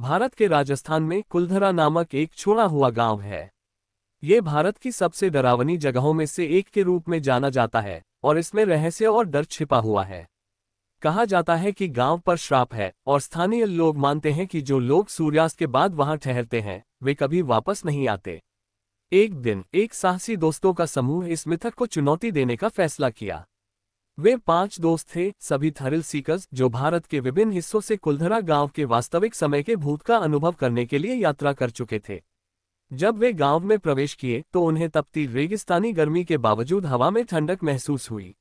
भारत के राजस्थान में कुलधरा नामक एक छोड़ा हुआ गांव है। ये भारत की सबसे डरावनी जगहों में से एक के रूप में जाना जाता है और इसमें रहस्य और डर छिपा हुआ है। कहा जाता है कि गांव पर श्राप है और स्थानीय लोग मानते हैं कि जो लोग सूर्यास्त के बाद वहां ठहरते हैं वे कभी वापस नहीं आते। एक दिन एक साहसी दोस्तों का समूह इस मिथक को चुनौती देने का फैसला किया। वे 5 दोस्त थे, सभी थ्रिल सीकर्स जो भारत के विभिन्न हिस्सों से कुलधरा गांव के वास्तविक समय के भूत का अनुभव करने के लिए यात्रा कर चुके थे। जब वे गांव में प्रवेश किए तो उन्हें तपती रेगिस्तानी गर्मी के बावजूद हवा में ठंडक महसूस हुई।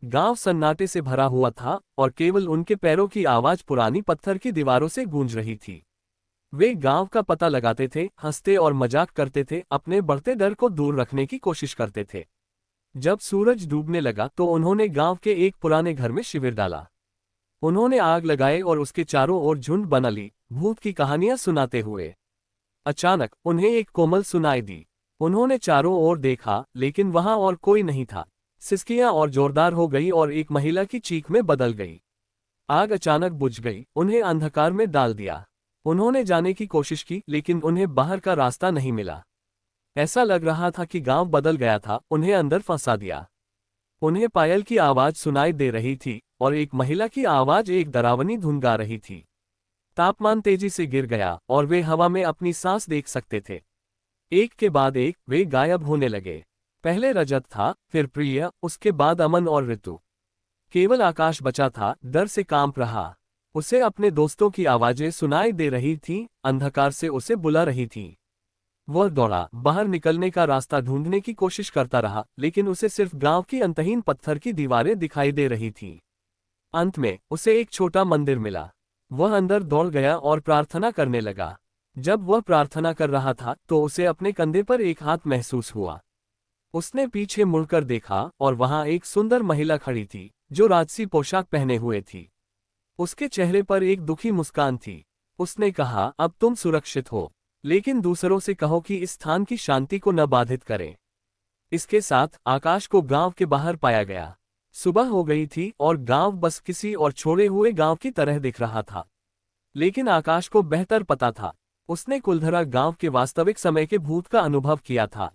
गांव सन्नाटे से भरा हुआ था और केवल उनके पैरों की आवाज पुरानी पत्थर की दीवारों से गूंज रही थी। वे गांव का पता लगाते थे, हंसते और मजाक करते थे, अपने बढ़ते डर को दूर रखने की कोशिश करते थे। जब सूरज डूबने लगा तो उन्होंने गांव के एक पुराने घर में शिविर डाला। उन्होंने आग लगाई और उसके चारों ओर झुंड बना ली, भूत की कहानियां सुनाते हुए। अचानक उन्हें एक कोमल सुनाई दी। उन्होंने चारों ओर देखा लेकिन वहां और कोई नहीं था। सिसकियां और जोरदार हो गई और एक महिला की चीख में बदल गई। आग अचानक बुझ गई, उन्हें अंधकार में डाल दिया। उन्होंने जाने की कोशिश की लेकिन उन्हें बाहर का रास्ता नहीं मिला। ऐसा लग रहा था कि गांव बदल गया था, उन्हें अंदर फंसा दिया। उन्हें पायल की आवाज सुनाई दे रही थी और एक महिला की आवाज एक डरावनी धुन गा रही थी। तापमान तेजी से गिर गया और वे हवा में अपनी सांस देख सकते थे। एक के बाद एक वे गायब होने लगे। पहले रजत था, फिर प्रिय, उसके बाद अमन और ऋतु। केवल आकाश बचा था, डर से कांप रहा। उसे अपने दोस्तों की आवाजें सुनाई दे रही थीं, अंधकार से उसे बुला रही थीं। वह दौड़ा, बाहर निकलने का रास्ता ढूंढने की कोशिश करता रहा लेकिन उसे सिर्फ गांव की अंतहीन पत्थर की दीवारें दिखाई दे रही थीं। अंत में उसे एक छोटा मंदिर मिला। वह अंदर दौड़ गया और प्रार्थना करने लगा। जब वह प्रार्थना कर रहा था तो उसे अपने कंधे पर एक हाथ महसूस हुआ। उसने पीछे मुड़कर देखा और वहां एक सुंदर महिला खड़ी थी जो राजसी पोशाक पहने हुए थी। उसके चेहरे पर एक दुखी मुस्कान थी। उसने कहा, अब तुम सुरक्षित हो, लेकिन दूसरों से कहो कि इस स्थान की शांति को न बाधित करें। इसके साथ आकाश को गांव के बाहर पाया गया। सुबह हो गई थी और गांव बस किसी और छोड़े हुए गांव की तरह दिख रहा था। लेकिन आकाश को बेहतर पता था, उसने कुलधरा गांव के वास्तविक समय के भूत का अनुभव किया था।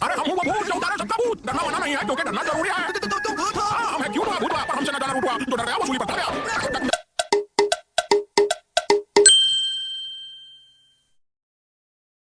अरे हम वो भूत जो उतारे सबका भूत, डरना वरना नहीं है क्योंकि डरना जरूरी है। हम है क्यों भूत पर हमसे न डरना रूठ हुआ, जो डर गया वो सूली पर चढ़ गया।